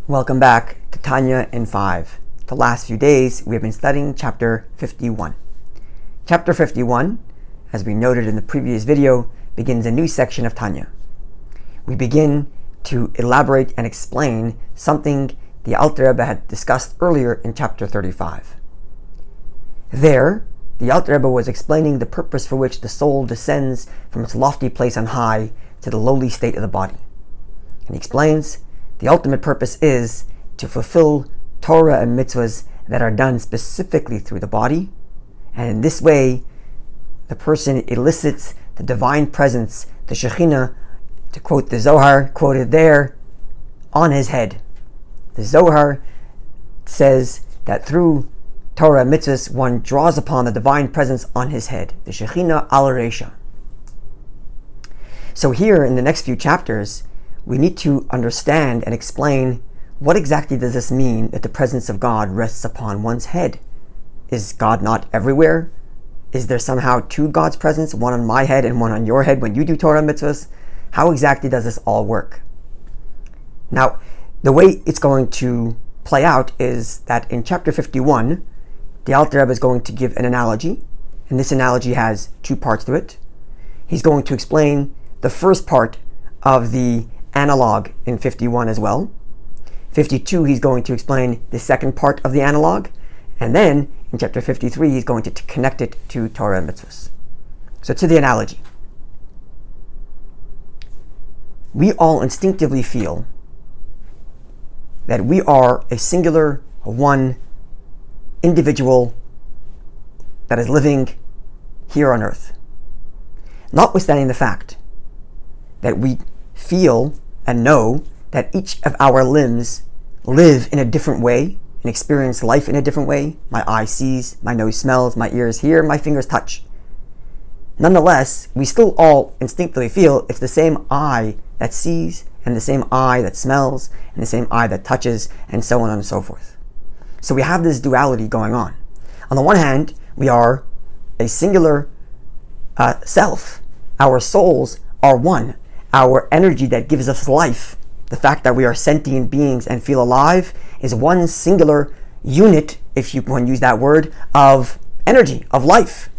Welcome back to Tanya in 5. The last few days we have been studying chapter 51. Chapter 51, as we noted in the previous video, begins a new section of Tanya. We begin to elaborate and explain something the Alter Rebbe had discussed earlier in chapter 35. There, the Alter Rebbe was explaining the purpose for which the soul descends from its lofty place on high to the lowly state of the body. And he explains the ultimate purpose is to fulfill Torah and mitzvahs that are done specifically through the body, and in this way the person elicits the divine presence, the Shekhinah, to quote the Zohar quoted there, on his head. The Zohar says that through Torah and mitzvahs one draws upon the divine presence on his head, the Shekhinah al Reisha. So here in the next few chapters we need to understand and explain what exactly does this mean that the presence of God rests upon one's head. Is God not everywhere? Is there somehow two God's presence, one on my head and one on your head when you do Torah mitzvahs? How exactly does this all work? Now, the way it's going to play out is that in chapter 51, the Alter Rebbe is going to give an analogy, and this analogy has two parts to it. He's going to explain the first part of the analog in 51 as well. 52, he's going to explain the second part of the analog, and then in chapter 53 he's going to connect it to Torah and mitzvahs. So to the analogy. We all instinctively feel that we are a singular, one individual that is living here on earth. Notwithstanding the fact that we feel and know that each of our limbs live in a different way and experience life in a different way. My eye sees, my nose smells, my ears hear, my fingers touch. Nonetheless, we still all instinctively feel it's the same eye that sees, and the same eye that smells, and the same eye that touches, and so on and so forth. So we have this duality going on. On the one hand, we are a singular self. Our souls are one. Our energy that gives us life, the fact that we are sentient beings and feel alive, is one singular unit, if you want to use that word, of energy, of life.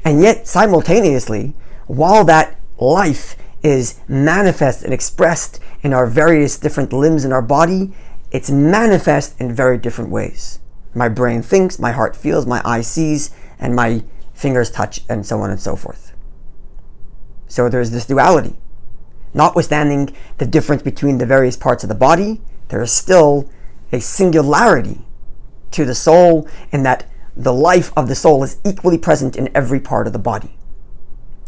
And yet, simultaneously, while that life is manifest and expressed in our various different limbs in our body, it's manifest in very different ways. My brain thinks, my heart feels, my eye sees, and my fingers touch, and so on and so forth. So there's this duality. Notwithstanding the difference between the various parts of the body, there is still a singularity to the soul in that the life of the soul is equally present in every part of the body.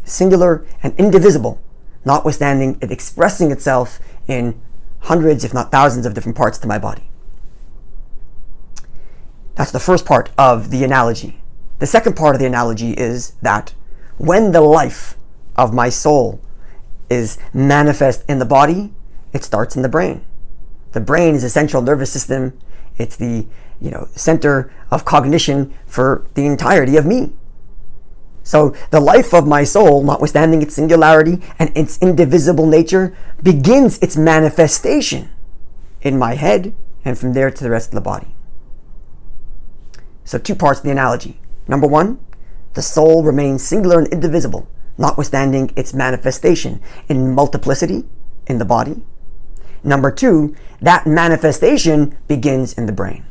Singular and indivisible, notwithstanding it expressing itself in hundreds, if not thousands, of different parts to my body. That's the first part of the analogy. The second part of the analogy is that when the life of my soul is manifest in the body, it starts in the brain. The brain is the central nervous system. It's the center of cognition for the entirety of me. So the life of my soul, notwithstanding its singularity and its indivisible nature, begins its manifestation in my head, and from there to the rest of the body. So two parts of the analogy. Number one, the soul remains singular and indivisible, notwithstanding its manifestation in multiplicity in the body. Number two, that manifestation begins in the brain.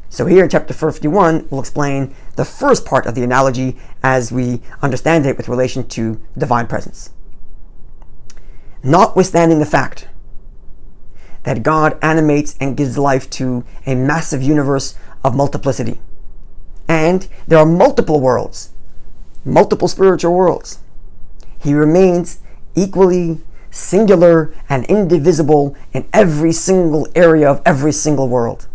So here in chapter 51, we'll explain the first part of the analogy as we understand it with relation to divine presence. Notwithstanding the fact that God animates and gives life to a massive universe of multiplicity, and there are multiple worlds, multiple spiritual worlds, He remains equally singular and indivisible in every single area of every single world.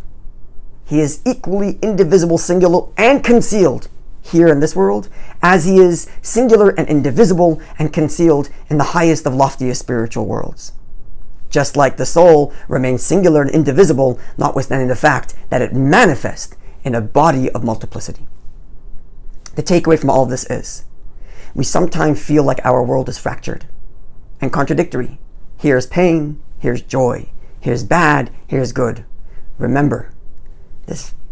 He is equally indivisible, singular, and concealed here in this world, as he is singular and indivisible and concealed in the highest of loftiest spiritual worlds. Just like the soul remains singular and indivisible, notwithstanding the fact that it manifests in a body of multiplicity. The takeaway from all of this is, we sometimes feel like our world is fractured and contradictory. Here's pain, here's joy. here's bad, here's good. Remember,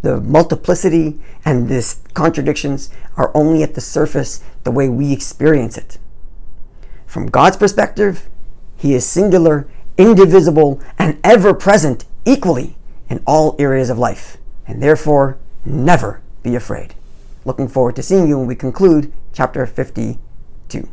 the multiplicity and these contradictions are only at the surface, the way we experience it. From God's perspective, He is singular, indivisible, and ever-present equally in all areas of life, and therefore never be afraid. Looking forward to seeing you when we conclude chapter 52.